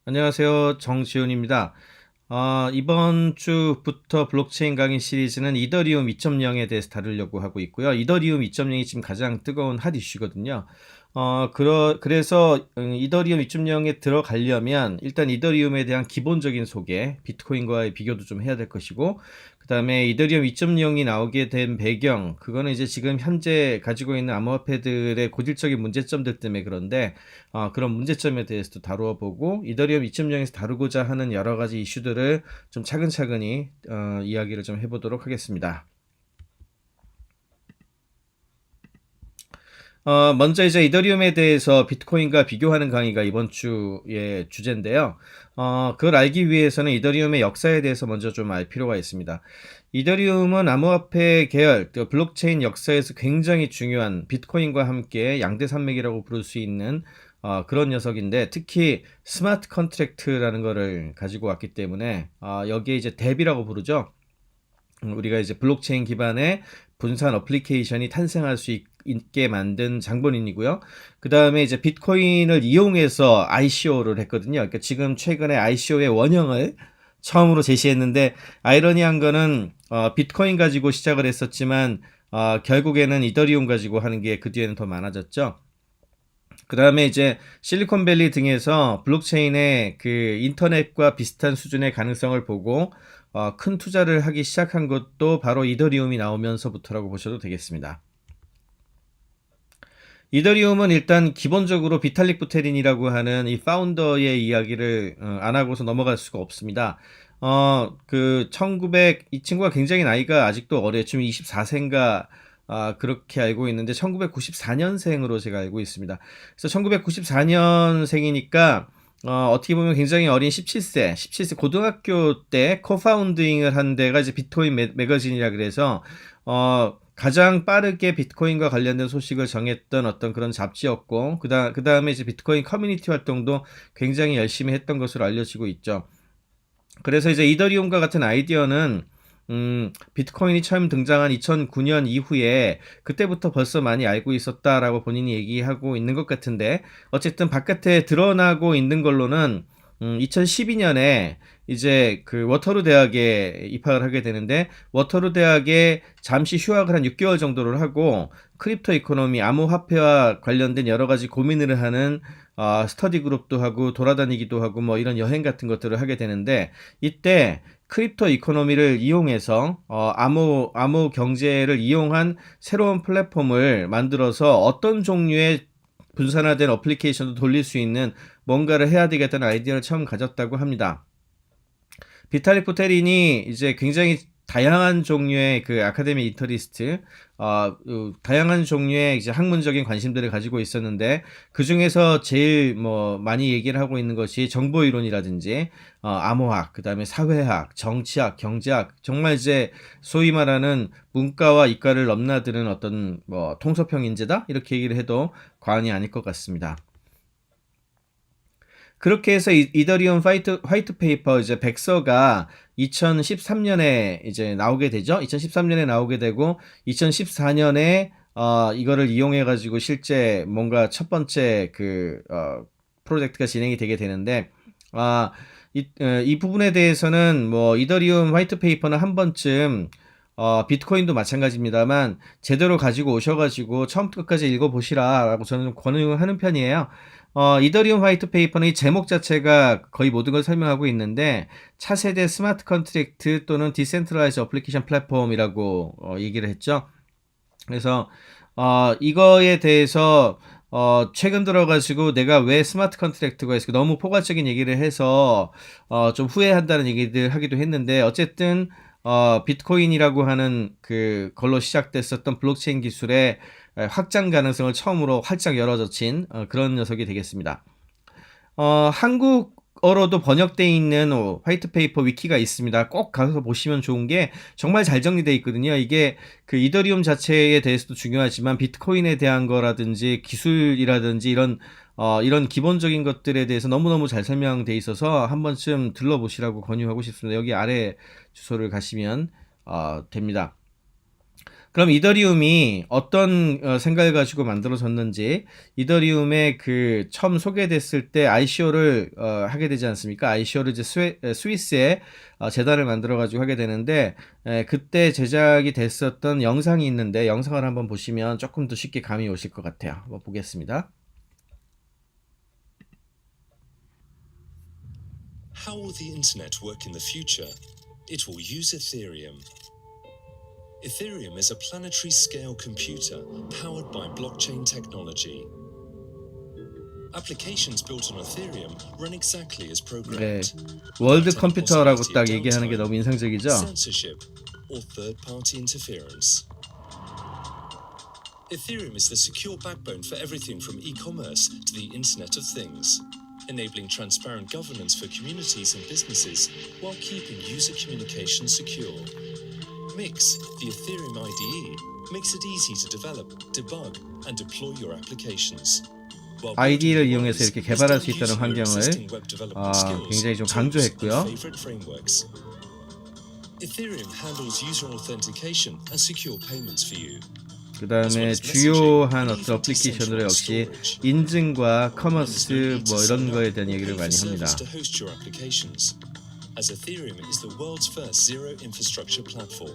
안녕하세요. 정지훈입니다. 이번 주부터 블록체인 강의 시리즈는 이더리움 2.0에 대해서 다루려고 하고 있고요. 이더리움 2.0이 지금 가장 뜨거운 핫 이슈거든요. 그래서 이더리움 2.0에 들어가려면 일단 이더리움에 대한 기본적인 소개, 비트코인과의 비교도 좀 해야 될 것이고, 그 다음에 이더리움 2.0이 나오게 된 배경, 그거는 이제 지금 현재 가지고 있는 암호화폐들의 고질적인 문제점들 때문에 그런데, 그런 문제점에 대해서도 다루어 보고, 이더리움 2.0에서 다루고자 하는 여러 가지 이슈들을 좀 차근차근히 이야기를 좀 해보도록 하겠습니다. 먼저 이제 이더리움에 대해서 비트코인과 비교하는 강의가 이번 주의 주제인데요. 그걸 알기 위해서는 이더리움의 역사에 대해서 먼저 좀 알 필요가 있습니다. 이더리움은 암호화폐 계열, 그 블록체인 역사에서 굉장히 중요한 비트코인과 함께 양대 산맥이라고 부를 수 있는 그런 녀석인데, 특히 스마트 컨트랙트라는 거를 가지고 왔기 때문에 여기에 이제 뎁이라고 부르죠. 우리가 이제 블록체인 기반의 분산 어플리케이션이 탄생할 수 있게 만든 장본인이고요. 그 다음에 이제 비트코인을 이용해서 ICO를 했거든요. 그러니까 지금 최근에 ICO의 원형을 처음으로 제시했는데, 아이러니한 거는 비트코인 가지고 시작을 했었지만 결국에는 이더리움 가지고 하는 게 그 뒤에는 더 많아졌죠. 그 다음에 이제 실리콘밸리 등에서 블록체인의 그 인터넷과 비슷한 수준의 가능성을 보고 큰 투자를 하기 시작한 것도 바로 이더리움이 나오면서부터라고 보셔도 되겠습니다. 이더리움은 일단 기본적으로 비탈릭 부테린이라고 하는 이 파운더의 이야기를 안 하고서 넘어갈 수가 없습니다. 이 친구가 굉장히 나이가 아직도 어려요. 지금 24세인가 그렇게 알고 있는데 1994년생으로 제가 알고 있습니다. 그래서 1994년생이니까 어떻게 보면 굉장히 어린 17세 고등학교 때 코파운딩을 한 데가 이제 비트코인 매거진이라 그래서 가장 빠르게 비트코인과 관련된 소식을 정했던 어떤 그런 잡지였고, 그 다음에 이제 비트코인 커뮤니티 활동도 굉장히 열심히 했던 것으로 알려지고 있죠. 그래서 이제 이더리움과 같은 아이디어는 비트코인이 처음 등장한 2009년 이후에 그때부터 벌써 많이 알고 있었다라고 본인이 얘기하고 있는 것 같은데, 어쨌든 바깥에 드러나고 있는 걸로는 2012년에 이제 그 워터루 대학에 입학을 하게 되는데, 워터루 대학에 잠시 휴학을 한 6개월 정도를 하고 크립토 이코노미 암호화폐와 관련된 여러 가지 고민을 하는 스터디 그룹도 하고 돌아다니기도 하고 뭐 이런 여행 같은 것들을 하게 되는데, 이때 크립토 이코노미를 이용해서 암호 경제를 이용한 새로운 플랫폼을 만들어서 어떤 종류의 분산화된 어플리케이션도 돌릴 수 있는 뭔가를 해야 되겠다는 아이디어를 처음 가졌다고 합니다. 비탈릭 부테린이 이제 굉장히 다양한 종류의 그 아카데미 인터리스트, 다양한 종류의 이제 학문적인 관심들을 가지고 있었는데, 그 중에서 제일 뭐 많이 얘기를 하고 있는 것이 정보 이론이라든지, 암호학, 그 다음에 사회학, 정치학, 경제학, 정말 이제 소위 말하는 문과와 이과를 넘나드는 어떤 뭐 통섭형 인재다? 이렇게 얘기를 해도 과언이 아닐 것 같습니다. 그렇게 해서 이더리움 화이트 페이퍼 이제 백서가 2013년에 이제 나오게 되죠. 2013년에 나오게 되고 2014년에 이거를 이용해 가지고 실제 뭔가 첫 번째 프로젝트가 진행이 되게 되는데, 아, 이 부분에 대해서는 뭐 이더리움 화이트 페이퍼는 한 번쯤 비트코인도 마찬가지입니다만 제대로 가지고 오셔가지고 처음부터 끝까지 읽어보시라라고 저는 좀 권유를 하는 편이에요. 이더리움 화이트 페이퍼는 이 제목 자체가 거의 모든 걸 설명하고 있는데, 차세대 스마트 컨트랙트 또는 디센트럴라이즈 어플리케이션 플랫폼이라고 얘기를 했죠. 그래서 이거에 대해서 최근 들어가지고 내가 왜 스마트 컨트랙트가 있어 너무 포괄적인 얘기를 해서 좀 후회한다는 얘기들 하기도 했는데, 어쨌든 비트코인이라고 하는 그 걸로 시작됐었던 블록체인 기술의 확장 가능성을 처음으로 활짝 열어젖힌 그런 녀석이 되겠습니다. 한국어로도 번역되어 있는 화이트 페이퍼 위키가 있습니다. 꼭 가서 보시면 좋은 게 정말 잘 정리되어 있거든요. 이게 그 이더리움 자체에 대해서도 중요하지만 비트코인에 대한 거라든지 기술이라든지 이런 기본적인 것들에 대해서 너무너무 잘 설명되어 있어서 한 번쯤 들러보시라고 권유하고 싶습니다. 여기 아래 주소를 가시면 됩니다. 그럼 이더리움이 어떤 생각을 가지고 만들어졌는지, 이더리움의 그 처음 소개됐을 때 ICO를 하게 되지 않습니까? ICO를 이제 스위스에 재단을 만들어 가지고 하게 되는데, 그때 제작이 됐었던 영상이 있는데, 영상을 한번 보시면 조금 더 쉽게 감이 오실 것 같아요. 한번 보겠습니다. How will the internet work in the future? It will use Ethereum. Ethereum is a planetary scale computer powered by blockchain technology. Applications built on Ethereum run exactly as 네, programmed. 월드 without any 컴퓨터라고 possibility 딱 of 얘기하는 게 downtime, 너무 인상적이죠? censorship, or third-party interference. Ethereum is the secure backbone for everything from e-commerce to the Internet of Things, enabling transparent governance for communities and businesses while keeping user communication secure. Mix, the Ethereum IDE, makes it easy to develop, debug, and deploy your applications. While ID를 building 이용해서 Wise 이렇게 is 개발할 done 수 있다는 using your 환경을 existing web development skills, 굉장히 좀 tools, and 강조했고요. favorite frameworks. Ethereum handles user authentication and secure payments for you. 그 다음에 주요한 어떤 어플리케이션으로 역시 인증과 커머스 뭐 이런 거에 대한 얘기를 많이 합니다. As Ethereum is the world's first zero infrastructure platform.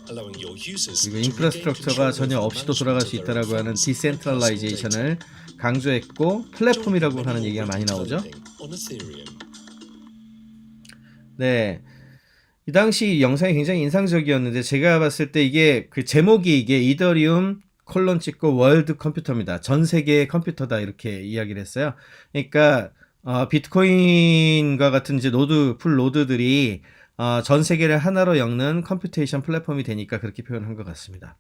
그리고 인프라스트럭처가 전혀 없이도 돌아갈 수 있다라고 하는 디센트럴라이제이션을 강조했고 플랫폼이라고 하는 얘기가 많이 나오죠. 네, 이 당시 영상이 굉장히 인상적이었는데 제가 봤을 때 이게 그 제목이 이게 이더리움 콜론 찍고 월드 컴퓨터입니다. 전 세계의 컴퓨터다 이렇게 이야기를 했어요. 그러니까 비트코인과 같은 이제 풀 노드들이 전 세계를 하나로 엮는 컴퓨테이션 플랫폼이 되니까 그렇게 표현한 것 같습니다.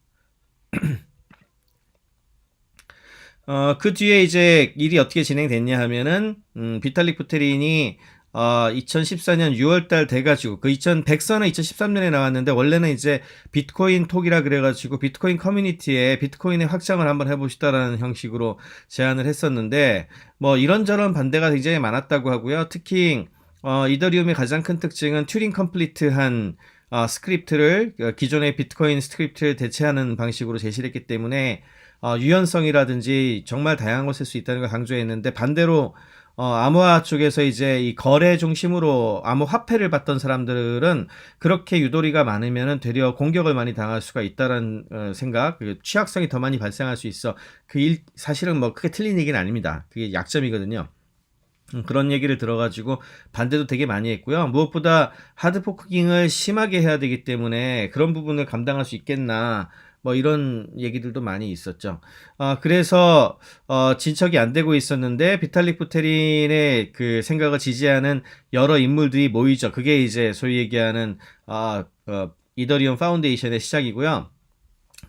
그 뒤에 이제 일이 어떻게 진행됐냐 하면은 비탈릭 부테린이 2014년 6월달 돼가지고 그 2100선은 2013년에 나왔는데 원래는 이제 비트코인 톡이라 그래가지고 비트코인 커뮤니티에 비트코인의 확장을 한번 해보시다라는 형식으로 제안을 했었는데 뭐 이런저런 반대가 굉장히 많았다고 하고요. 특히 이더리움의 가장 큰 특징은 튜링 컴플리트한 스크립트를 기존의 비트코인 스크립트를 대체하는 방식으로 제시를 했기 때문에 유연성이라든지 정말 다양한 걸 쓸 수 있다는 걸 강조했는데 반대로 암호화 쪽에서 이제 이 거래 중심으로 암호 화폐를 받던 사람들은 그렇게 유도리가 많으면은 되려 공격을 많이 당할 수가 있다는 생각, 취약성이 더 많이 발생할 수 있어. 사실은 뭐 크게 틀린 얘기는 아닙니다. 그게 약점이거든요. 그런 얘기를 들어가지고 반대도 되게 많이 했고요. 무엇보다 하드포킹을 심하게 해야 되기 때문에 그런 부분을 감당할 수 있겠나 뭐 이런 얘기들도 많이 있었죠. 그래서 진척이 안 되고 있었는데 비탈릭 부테린의 그 생각을 지지하는 여러 인물들이 모이죠. 그게 이제 소위 얘기하는 이더리움 파운데이션의 시작이고요.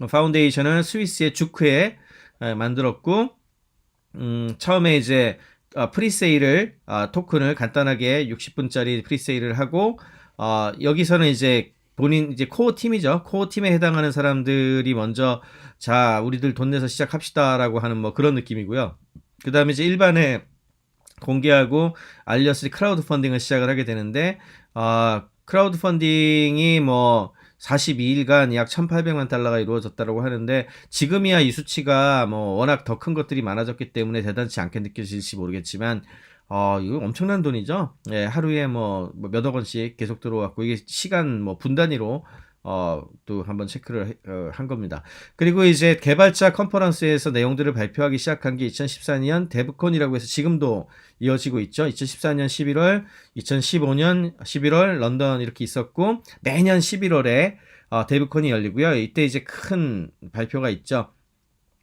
파운데이션은 스위스의 주크에 만들었고 처음에 이제 프리세일을 토큰을 간단하게 60분짜리 프리세일을 하고 여기서는 이제 본인 이제 코어 팀이죠. 코어 팀에 해당하는 사람들이 먼저 자 우리들 돈 내서 시작합시다라고 하는 뭐 그런 느낌이고요. 그 다음에 이제 일반에 공개하고 알렸을 크라우드 펀딩을 시작을 하게 되는데 크라우드 펀딩이 뭐 42일간 약 1,800만 달러가 이루어졌다고 하는데 지금이야 이 수치가 뭐 워낙 더 큰 것들이 많아졌기 때문에 대단치 않게 느껴질지 모르겠지만 이거 엄청난 돈이죠. 예, 하루에 뭐 몇억 원씩 계속 들어왔고 이게 시간 뭐 분 단위로 또 한번 체크를 한 겁니다. 그리고 이제 개발자 컨퍼런스에서 내용들을 발표하기 시작한 게 2014년 데브콘이라고 해서 지금도 이어지고 있죠. 2014년 11월, 2015년 11월 런던 이렇게 있었고 매년 11월에 데브콘이 열리고요. 이때 이제 큰 발표가 있죠.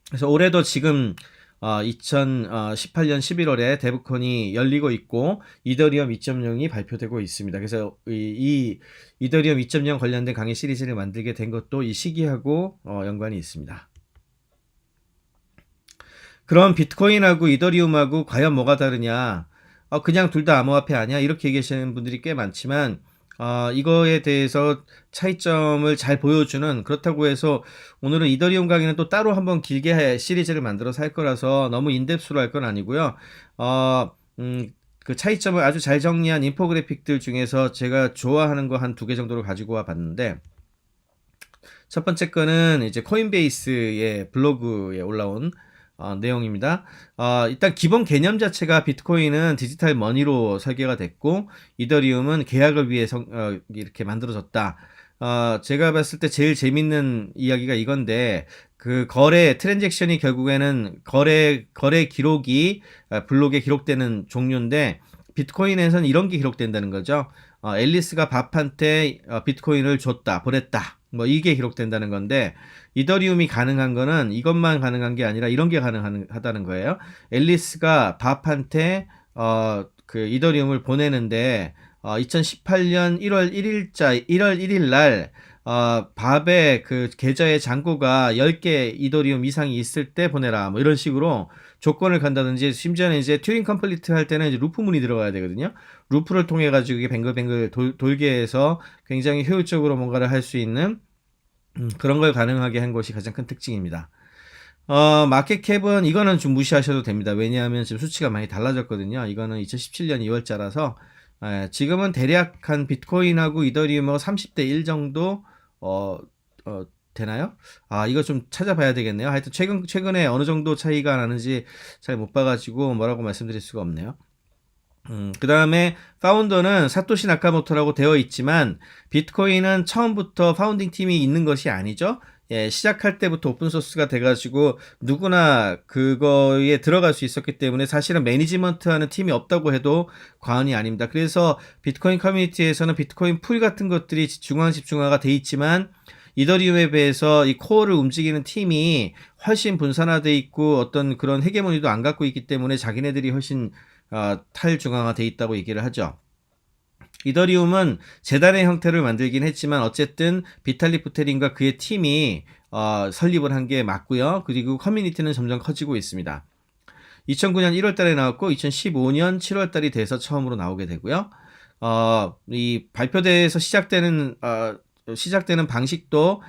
그래서 올해도 지금 2018년 11월에 데브콘이 열리고 있고 이더리움 2.0이 발표되고 있습니다. 그래서 이 이더리움 2.0 관련된 강의 시리즈를 만들게 된 것도 이 시기하고 연관이 있습니다. 그럼 비트코인하고 이더리움하고 과연 뭐가 다르냐? 그냥 둘 다 암호화폐 아니야? 이렇게 얘기하시는 분들이 꽤 많지만 이거에 대해서 차이점을 잘 보여주는 그렇다고 해서 오늘은 이더리움 강의는 또 따로 한번 길게 시리즈를 만들어서 할 거라서 너무 인덱스로 할 건 아니고요. 그 차이점을 아주 잘 정리한 인포그래픽들 중에서 제가 좋아하는 거 한 2개 정도를 가지고 와 봤는데 첫 번째 거는 이제 코인베이스의 블로그에 올라온 내용입니다. 일단 기본 개념 자체가 비트코인은 디지털 머니로 설계가 됐고 이더리움은 계약을 위해 이렇게 만들어졌다. 제가 봤을 때 제일 재밌는 이야기가 이건데 그 거래 트랜잭션이 결국에는 거래 기록이 블록에 기록되는 종류인데 비트코인에서는 이런 게 기록된다는 거죠. 앨리스가 밥한테 비트코인을 줬다, 보냈다. 뭐 이게 기록된다는 건데 이더리움이 가능한 거는 이것만 가능한 게 아니라 이런 게 가능하다는 거예요. 앨리스가 밥한테 그 이더리움을 보내는데 2018년 1월 1일 날 밥의 그 계좌의 잔고가 10개 이더리움 이상이 있을 때 보내라. 뭐 이런 식으로 조건을 간다든지 심지어는 이제 튜링 컴플리트 할 때는 이제 루프 문이 들어가야 되거든요. 루프를 통해 가지고 이게 뱅글뱅글 돌게 해서 굉장히 효율적으로 뭔가를 할 수 있는 그런 걸 가능하게 한 것이 가장 큰 특징입니다. 마켓캡은 이거는 좀 무시하셔도 됩니다. 왜냐하면 지금 수치가 많이 달라졌거든요. 이거는 2017년 2월자라서 지금은 대략 한 비트코인하고 이더리움하고 30대 1 정도 되나요? 이거 좀 찾아봐야 되겠네요. 하여튼 최근에 어느 정도 차이가 나는지 잘 못 봐가지고 뭐라고 말씀드릴 수가 없네요. 그 다음에 파운더는 사토시 나카모토라고 되어 있지만 비트코인은 처음부터 파운딩 팀이 있는 것이 아니죠. 예, 시작할 때부터 오픈소스가 돼가지고 누구나 그거에 들어갈 수 있었기 때문에 사실은 매니지먼트 하는 팀이 없다고 해도 과언이 아닙니다. 그래서 비트코인 커뮤니티에서는 비트코인 풀 같은 것들이 중앙 집중화가 돼 있지만 이더리움에 비해서 이 코어를 움직이는 팀이 훨씬 분산화돼 있고 어떤 그런 헤게모니도 안 갖고 있기 때문에 자기네들이 훨씬 탈중앙화돼 있다고 얘기를 하죠. 이더리움은 재단의 형태를 만들긴 했지만 어쨌든 비탈릭 부테린과 그의 팀이 설립을 한 게 맞고요. 그리고 커뮤니티는 점점 커지고 있습니다. 2009년 1월 달에 나왔고 2015년 7월 달이 돼서 처음으로 나오게 되고요. 이 발표대에서 시작되는 방식도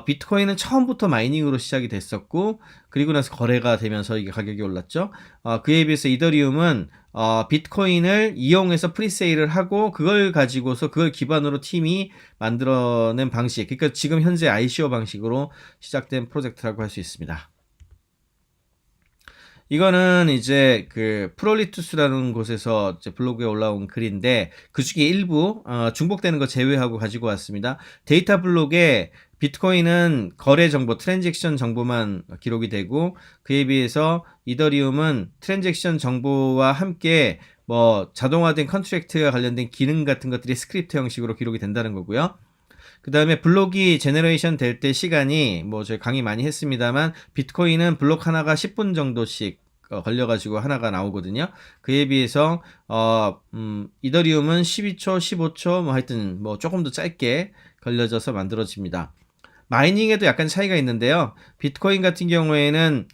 비트코인은 처음부터 마이닝으로 시작이 됐었고 그리고 나서 거래가 되면서 이게 가격이 올랐죠. 그에 비해서 이더리움은 비트코인을 이용해서 프리세일을 하고 그걸 가지고서 그걸 기반으로 팀이 만들어낸 방식, 그러니까 지금 현재 ICO 방식으로 시작된 프로젝트라고 할 수 있습니다. 이거는 이제 그 프롤리투스라는 곳에서 이제 블로그에 올라온 글인데 그 중에 일부 중복되는 거 제외하고 가지고 왔습니다. 데이터 블록에 비트코인은 거래 정보, 트랜잭션 정보만 기록이 되고 그에 비해서 이더리움은 트랜잭션 정보와 함께 뭐 자동화된 컨트랙트와 관련된 기능 같은 것들이 스크립트 형식으로 기록이 된다는 거고요. 그 다음에 블록이 제너레이션 될 때 시간이 뭐 저희 강의 많이 했습니다만 비트코인은 블록 하나가 10분 정도씩 걸려가지고 하나가 나오거든요. 그에 비해서 이더리움은 12초, 15초 뭐 하여튼 뭐 조금 더 짧게 걸려져서 만들어집니다. 마이닝에도 약간 차이가 있는데요. 비트코인 같은 경우에는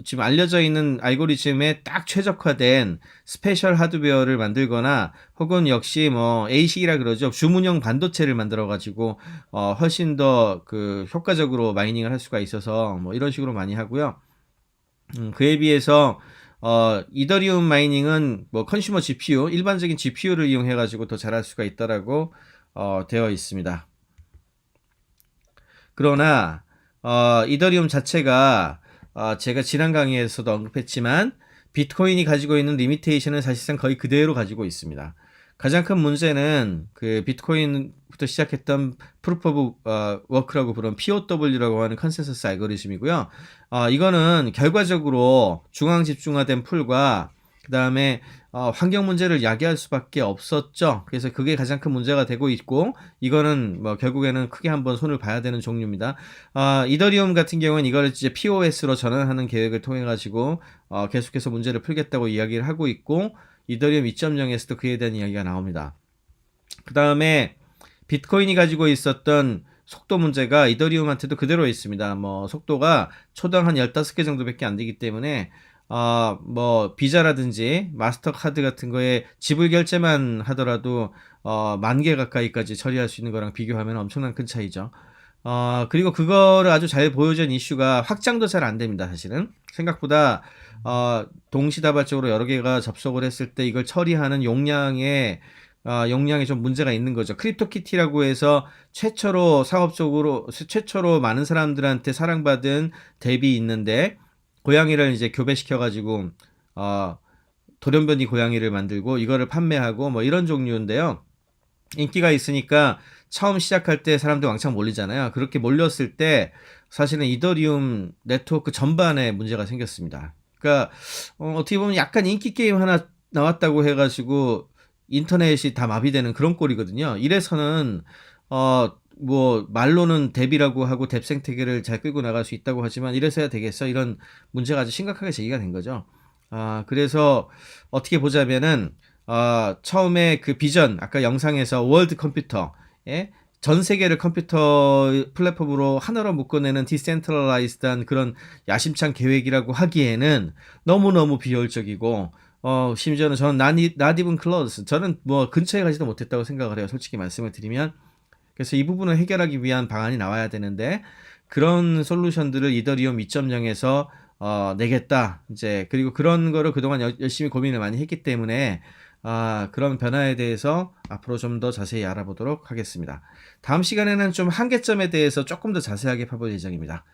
지금 알려져 있는 알고리즘에 딱 최적화된 스페셜 하드웨어를 만들거나 혹은 역시 뭐 ASIC이라 그러죠. 주문형 반도체를 만들어 가지고 훨씬 더 그 효과적으로 마이닝을 할 수가 있어서 뭐 이런 식으로 많이 하고요. 그에 비해서 이더리움 마이닝은 뭐 컨슈머 GPU, 일반적인 GPU를 이용해 가지고 더 잘할 수가 있다라고 되어 있습니다. 그러나 이더리움 자체가 제가 지난 강의에서도 언급했지만 비트코인이 가지고 있는 리미테이션은 사실상 거의 그대로 가지고 있습니다. 가장 큰 문제는 그 비트코인부터 시작했던 프루프 오브 워크라고 부르는 POW라고 하는 컨센서스 알고리즘이고요. 이거는 결과적으로 중앙 집중화된 풀과 그 다음에 환경 문제를 야기할 수밖에 없었죠. 그래서 그게 가장 큰 문제가 되고 있고 이거는 뭐 결국에는 크게 한번 손을 봐야 되는 종류입니다. 이더리움 같은 경우는 이걸 이제 POS로 전환하는 계획을 통해 가지고 계속해서 문제를 풀겠다고 이야기를 하고 있고 이더리움 2.0에서도 그에 대한 이야기가 나옵니다. 그 다음에 비트코인이 가지고 있었던 속도 문제가 이더리움한테도 그대로 있습니다. 뭐 속도가 초당 한 15개 정도밖에 안 되기 때문에 뭐 비자라든지 마스터카드 같은 거에 지불 결제만 하더라도 10,000개 가까이까지 처리할 수 있는 거랑 비교하면 엄청난 큰 차이죠. 그리고 그거를 아주 잘 보여준 이슈가 확장도 잘 안 됩니다. 사실은 생각보다 동시다발적으로 여러 개가 접속을 했을 때 이걸 처리하는 용량의 용량에 좀 문제가 있는 거죠. 크립토키티라고 해서 최초로 많은 사람들한테 사랑받은 덱이 있는데 고양이를 이제 교배시켜가지고 돌연변이 고양이를 만들고 이거를 판매하고 뭐 이런 종류인데요. 인기가 있으니까 처음 시작할 때 사람들 왕창 몰리잖아요. 그렇게 몰렸을 때 사실은 이더리움 네트워크 전반에 문제가 생겼습니다. 그러니까 어떻게 보면 약간 인기 게임 하나 나왔다고 해가지고 인터넷이 다 마비되는 그런 꼴이거든요. 이래서는 뭐 말로는 뎁이라고 하고 뎁 생태계를 잘 끌고 나갈 수 있다고 하지만 이래서야 되겠어? 이런 문제가 아주 심각하게 제기가 된 거죠. 그래서 어떻게 보자면은 처음에 그 비전, 아까 영상에서 월드 컴퓨터, 예? 전 세계를 컴퓨터 플랫폼으로 하나로 묶어내는 디센트럴라이즈드한 그런 야심찬 계획이라고 하기에는 너무너무 비효율적이고, 심지어는 저는 not even close. 저는 뭐 근처에 가지도 못했다고 생각을 해요. 솔직히 말씀을 드리면. 그래서 이 부분을 해결하기 위한 방안이 나와야 되는데, 그런 솔루션들을 이더리움 2.0에서 내겠다. 이제 그리고 그런 거를 그동안 열심히 고민을 많이 했기 때문에 그런 변화에 대해서 앞으로 좀 더 자세히 알아보도록 하겠습니다. 다음 시간에는 좀 한계점에 대해서 조금 더 자세하게 파볼 예정입니다.